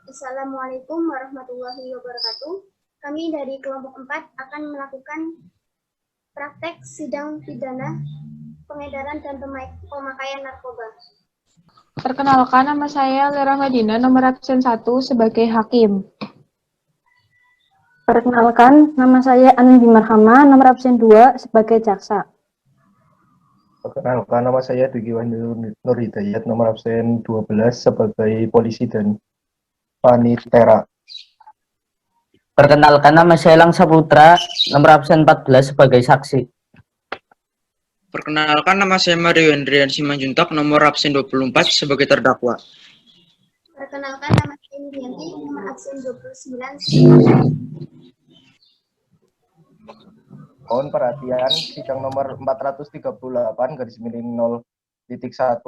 Assalamualaikum warahmatullahi wabarakatuh. Kami dari kelompok 4 akan melakukan praktek sidang pidana pengedaran dan pemakaian narkoba. Perkenalkan, nama saya Lera Madina, nomor absen 1 sebagai hakim. Perkenalkan, nama saya Andi Marhama, nomor absen 2 sebagai jaksa. Perkenalkan, nama saya Dugi Nur Hidayat, nomor absen 12 sebagai polisi dan panitera. Perkenalkan, nama saya Lang Saputra, nomor absen 14 sebagai saksi. Perkenalkan, nama saya Mario Hendrian Simanjuntak, nomor absen 24 sebagai terdakwa. Perkenalkan, nama saya Indianti, nomor absen 29. Mohon perhatian, sidang nomor 438 garis miring 0.1.14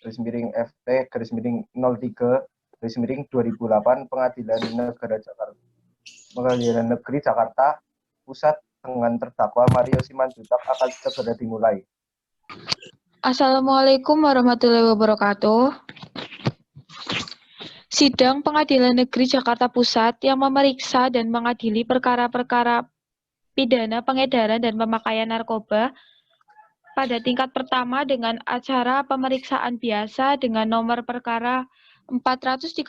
garis miring FT garis miring 03 garis miring 2008 Pengadilan Negeri Jakarta Pusat dengan terdakwa Mario Simanjuntak akan segera dimulai. Assalamualaikum warahmatullahi wabarakatuh. Sidang Pengadilan Negeri Jakarta Pusat yang memeriksa dan mengadili perkara-perkara pidana pengedaran dan pemakaian narkoba pada tingkat pertama dengan acara pemeriksaan biasa dengan nomor perkara 438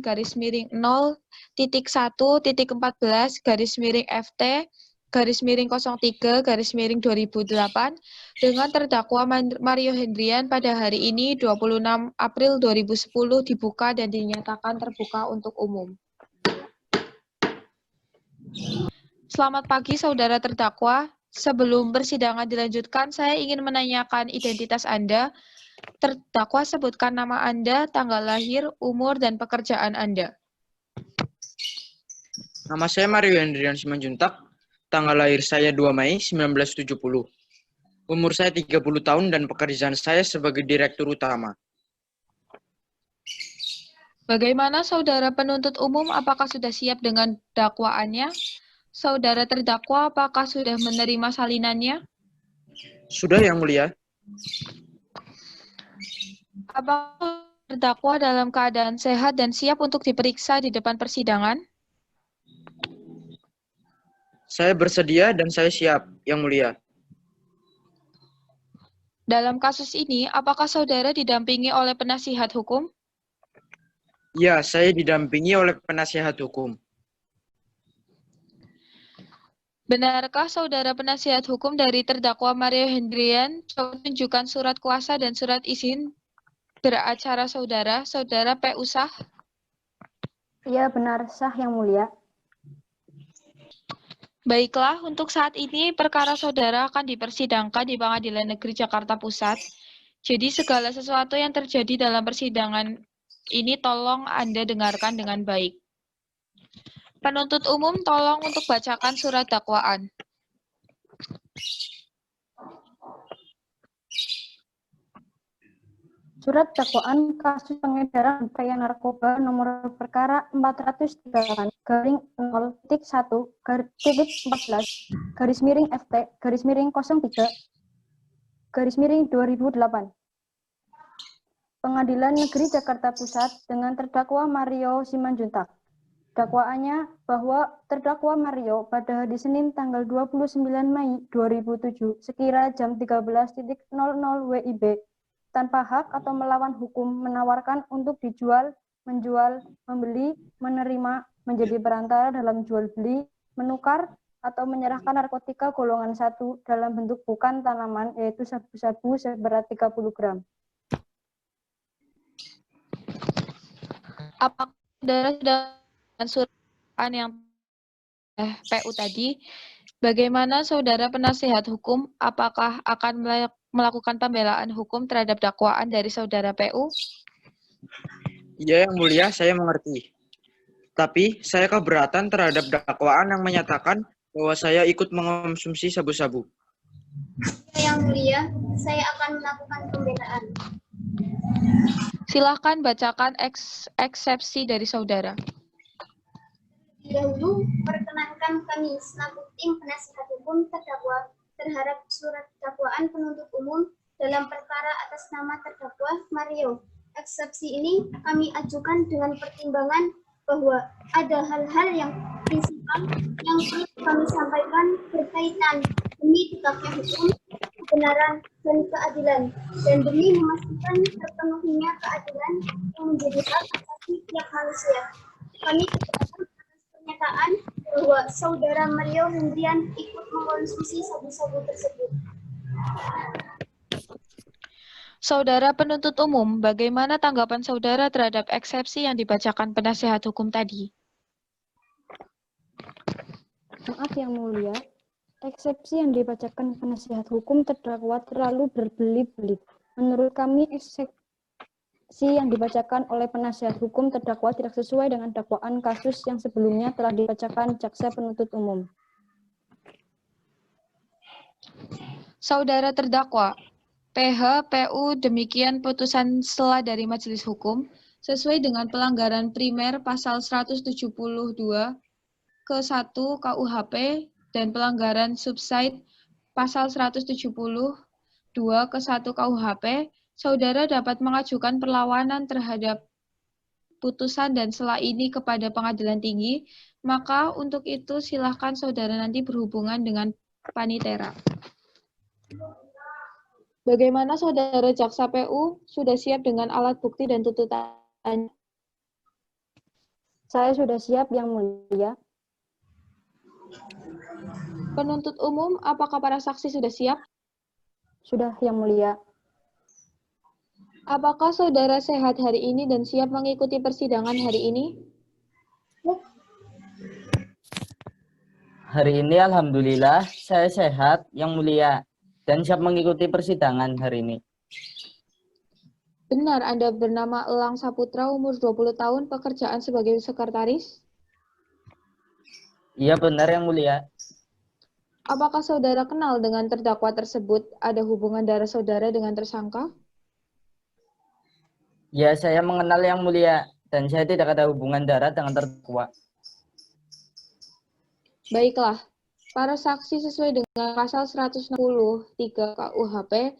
garis miring 0.1.14 garis miring FT garis miring 03 garis miring 2008 dengan terdakwa Mario Hendrian pada hari ini 26 April 2010 dibuka dan dinyatakan terbuka untuk umum. Selamat pagi saudara terdakwa. Sebelum persidangan dilanjutkan, saya ingin menanyakan identitas Anda. Terdakwa sebutkan nama Anda, tanggal lahir, umur, dan pekerjaan Anda. Nama saya Mario Hendrian Simanjuntak, tanggal lahir saya 2 Mei 1970. Umur saya 30 tahun dan pekerjaan saya sebagai direktur utama. Bagaimana saudara penuntut umum, apakah sudah siap dengan dakwaannya? Saudara terdakwa, apakah sudah menerima salinannya? Sudah, Yang Mulia. Apakah terdakwa dalam keadaan sehat dan siap untuk diperiksa di depan persidangan? Saya bersedia dan saya siap, Yang Mulia. Dalam kasus ini, apakah saudara didampingi oleh penasihat hukum? Ya, saya didampingi oleh penasihat hukum. Benarkah saudara penasihat hukum dari terdakwa Mario Hendrian menunjukkan surat kuasa dan surat izin beracara saudara, saudara P.U. sah? Iya benar, sah Yang Mulia. Baiklah, untuk saat ini perkara saudara akan dipersidangkan di Pengadilan Negeri Jakarta Pusat. Jadi segala sesuatu yang terjadi dalam persidangan ini tolong Anda dengarkan dengan baik. Penuntut umum tolong untuk bacakan surat dakwaan. Surat dakwaan kasus pengedaran pemakaian narkoba nomor perkara 438 garing 0.1.14 garis miring FT garis miring 03 garis miring 2008. Pengadilan Negeri Jakarta Pusat dengan terdakwa Mario Simanjuntak. Dakwaannya bahwa terdakwa Mario pada hari Senin tanggal 29 Mei 2007 sekira jam 13.00 WIB tanpa hak atau melawan hukum menawarkan untuk dijual, menjual, membeli, menerima, menjadi perantara dalam jual beli, menukar, atau menyerahkan narkotika golongan 1 dalam bentuk bukan tanaman yaitu sabu-sabu seberat 30 gram. Apakah saudara sudah surat yang PU tadi, bagaimana saudara penasihat hukum, apakah akan melakukan pembelaan hukum terhadap dakwaan dari saudara PU? Ya, Yang Mulia, saya mengerti. Tapi, saya keberatan terhadap dakwaan yang menyatakan bahwa saya ikut mengonsumsi sabu-sabu. Yang mulia, saya akan melakukan pembelaan. Silakan bacakan eksepsi dari saudara. Dahulu, perkenankan kami selaku tim penasihat hukum terdakwa terhadap surat dakwaan penuntut umum dalam perkara atas nama terdakwa Mario. Eksepsi ini kami ajukan dengan pertimbangan bahwa ada hal-hal yang prinsipal yang perlu kami sampaikan berkaitan demi tegaknya hukum, kebenaran, dan keadilan, dan demi memastikan terpenuhinya keadilan yang menjadi hak asasi tiap manusia. Kami keberatan atas pernyataan bahwa saudara Mario Hendrian ikut mengkonsumsi sabu-sabu tersebut. Saudara penuntut umum, bagaimana tanggapan saudara terhadap eksepsi yang dibacakan penasihat hukum tadi? Maaf yang mulia, eksepsi yang dibacakan penasihat hukum terdakwa terlalu berbelit-belit. Menurut kami, eksepsi yang dibacakan oleh penasihat hukum terdakwa tidak sesuai dengan dakwaan kasus yang sebelumnya telah dibacakan jaksa penuntut umum. Saudara terdakwa, PU demikian putusan sela dari Majelis Hukum sesuai dengan pelanggaran primer pasal 172 ke 1 KUHP dan pelanggaran subside pasal 172 ke 1 KUHP, saudara dapat mengajukan perlawanan terhadap putusan dan sela ini kepada pengadilan tinggi, maka untuk itu silakan saudara nanti berhubungan dengan panitera. Bagaimana saudara jaksa PU sudah siap dengan alat bukti dan tuntutan? Saya sudah siap yang mulia. Penuntut umum, apakah para saksi sudah siap? Sudah yang mulia. Apakah saudara sehat hari ini dan siap mengikuti persidangan hari ini? Hari ini alhamdulillah saya sehat yang mulia dan siap mengikuti persidangan hari ini. Benar Anda bernama Elang Saputra, umur 20 tahun, pekerjaan sebagai sekretaris? Iya benar yang mulia. Apakah saudara kenal dengan terdakwa tersebut? Ada hubungan darah saudara dengan tersangka? Ya saya mengenal yang mulia dan saya tidak ada hubungan darah dengan terdakwa. Baiklah, para saksi sesuai dengan pasal 163 KUHP,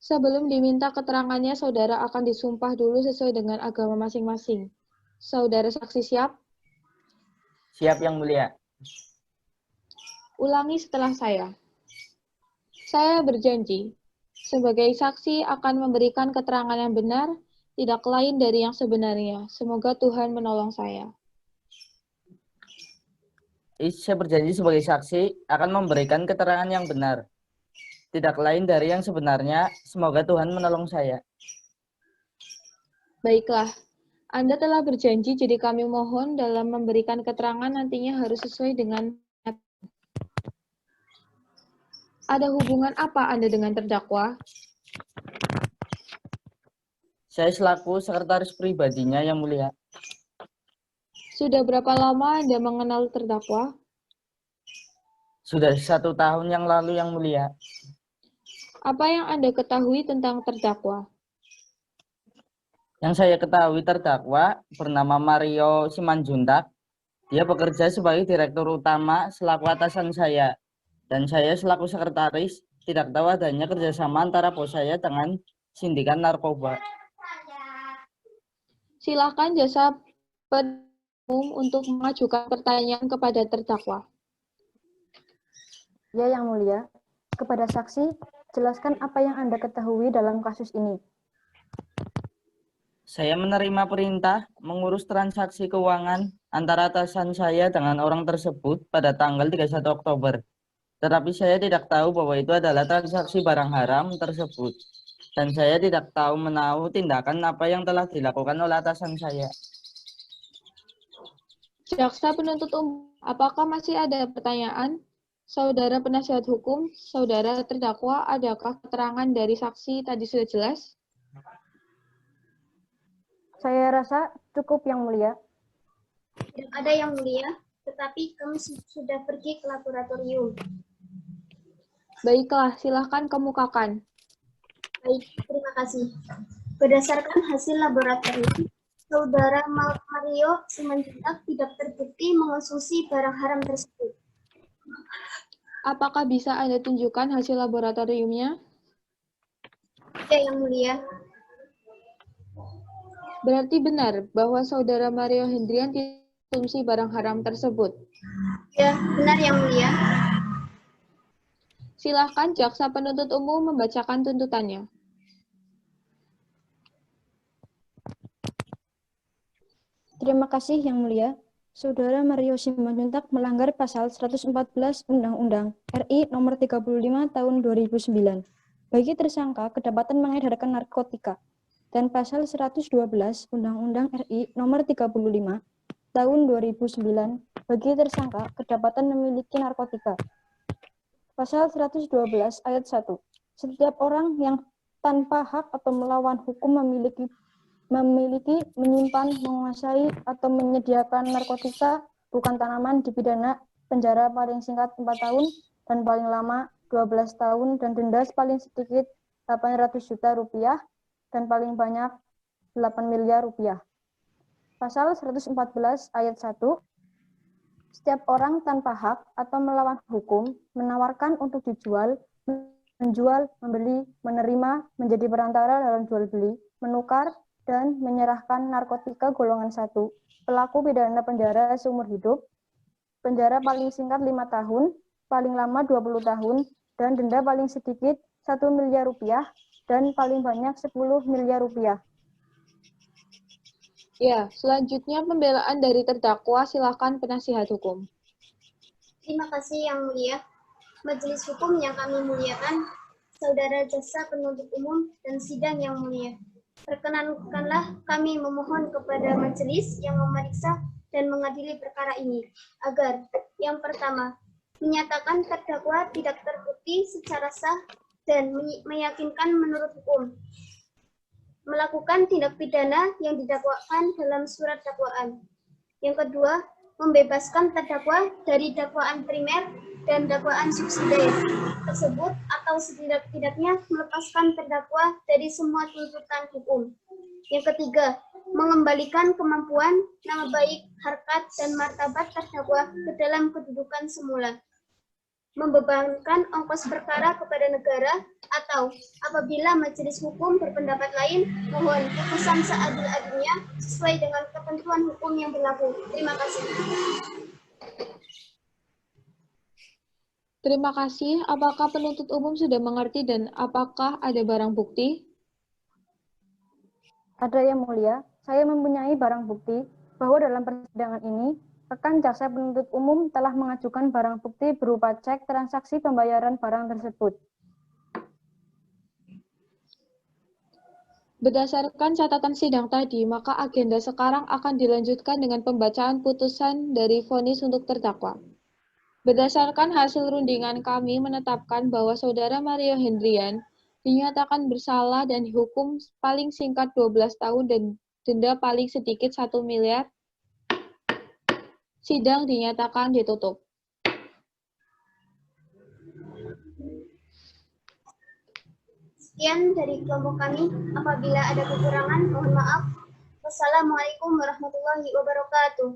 sebelum diminta keterangannya, saudara akan disumpah dulu sesuai dengan agama masing-masing. Saudara saksi siap? Siap yang mulia. Ulangi setelah saya. Saya berjanji, sebagai saksi akan memberikan keterangan yang benar, tidak lain dari yang sebenarnya. Semoga Tuhan menolong saya. Saya berjanji sebagai saksi akan memberikan keterangan yang benar. Tidak lain dari yang sebenarnya, semoga Tuhan menolong saya. Baiklah, Anda telah berjanji, jadi kami mohon dalam memberikan keterangan nantinya harus sesuai dengan. Ada hubungan apa Anda dengan terdakwa? Saya selaku sekretaris pribadinya yang mulia. Sudah berapa lama Anda mengenal terdakwa? Sudah 1 tahun yang lalu yang mulia. Apa yang Anda ketahui tentang terdakwa? Yang saya ketahui terdakwa bernama Mario Simanjuntak. Dia bekerja sebagai direktur utama selaku atasan saya. Dan saya selaku sekretaris tidak tahu adanya kerjasama antara bos saya dengan sindikat narkoba. Silakan jasa penuntut umum untuk mengajukan pertanyaan kepada terdakwa. Ya yang mulia, kepada saksi, jelaskan apa yang Anda ketahui dalam kasus ini. Saya menerima perintah mengurus transaksi keuangan antara atasan saya dengan orang tersebut pada tanggal 31 Oktober. Tetapi saya tidak tahu bahwa itu adalah transaksi barang haram tersebut. Dan saya tidak tahu menahu tindakan apa yang telah dilakukan oleh atasan saya. Jaksa penuntut umum, apakah masih ada pertanyaan? Saudara penasihat hukum, saudara terdakwa, adakah keterangan dari saksi tadi sudah jelas? Saya rasa cukup yang mulia. Tidak ada yang mulia, tetapi kami sudah pergi ke laboratorium. Baiklah, silahkan kemukakan. Baik, terima kasih. Berdasarkan hasil laboratorium, Saudara Mario Simanjuntak tidak terbukti mengonsumsi barang haram tersebut. Apakah bisa Anda tunjukkan hasil laboratoriumnya? Ya, Yang Mulia. Berarti benar bahwa Saudara Mario Hendrian tidak mengonsumsi barang haram tersebut. Ya, benar Yang Mulia. Silahkan jaksa penuntut umum membacakan tuntutannya. Terima kasih Yang Mulia. Saudara Mario Simanjuntak melanggar pasal 114 Undang-Undang RI nomor 35 tahun 2009 bagi tersangka kedapatan mengedarkan narkotika dan pasal 112 Undang-Undang RI nomor 35 tahun 2009 bagi tersangka kedapatan memiliki narkotika. Pasal 112 ayat 1. Setiap orang yang tanpa hak atau melawan hukum memiliki, menyimpan, menguasai, atau menyediakan narkotika bukan tanaman dipidana penjara paling singkat 4 tahun dan paling lama 12 tahun dan denda paling sedikit 800 juta rupiah dan paling banyak 8 miliar rupiah. Pasal 114 ayat 1. Setiap orang tanpa hak atau melawan hukum menawarkan untuk dijual, menjual, membeli, menerima, menjadi perantara dalam jual beli, menukar, dan menyerahkan narkotika golongan 1, pelaku pidana penjara seumur hidup, penjara paling singkat 5 tahun, paling lama 20 tahun, dan denda paling sedikit 1 miliar rupiah, dan paling banyak 10 miliar rupiah. Ya, selanjutnya pembelaan dari terdakwa, silakan penasihat hukum. Terima kasih Yang Mulia. Majelis hukum yang kami muliakan, Saudara Jaksa Penuntut Umum dan sidang yang mulia. Perkenankanlah kami memohon kepada majelis yang memeriksa dan mengadili perkara ini agar yang pertama, menyatakan terdakwa tidak terbukti secara sah dan meyakinkan menurut hukum melakukan tindak pidana yang didakwakan dalam surat dakwaan. Yang kedua, membebaskan terdakwa dari dakwaan primer dan dakwaan subsidiar tersebut atau setidak-tidaknya melepaskan terdakwa dari semua tuntutan hukum. Yang ketiga, mengembalikan kemampuan, nama baik, harkat, dan martabat terdakwa ke dalam kedudukan semula. Membebankan ongkos perkara kepada negara atau apabila majelis hukum berpendapat lain, mohon putusan seadil-adilnya sesuai dengan ketentuan hukum yang berlaku. Terima kasih. Terima kasih. Apakah penuntut umum sudah mengerti dan apakah ada barang bukti? Ada Yang Mulia, saya mempunyai barang bukti bahwa dalam persidangan ini, rekan jaksa penuntut umum telah mengajukan barang bukti berupa cek transaksi pembayaran barang tersebut. Berdasarkan catatan sidang tadi, maka agenda sekarang akan dilanjutkan dengan pembacaan putusan dari vonis untuk terdakwa. Berdasarkan hasil rundingan kami menetapkan bahwa Saudara Mario Hendrian dinyatakan bersalah dan dihukum paling singkat 12 tahun dan denda paling sedikit 1 miliar. Sidang dinyatakan ditutup. Sekian dari kelompok kami. Apabila ada kekurangan, mohon maaf. Wassalamualaikum warahmatullahi wabarakatuh.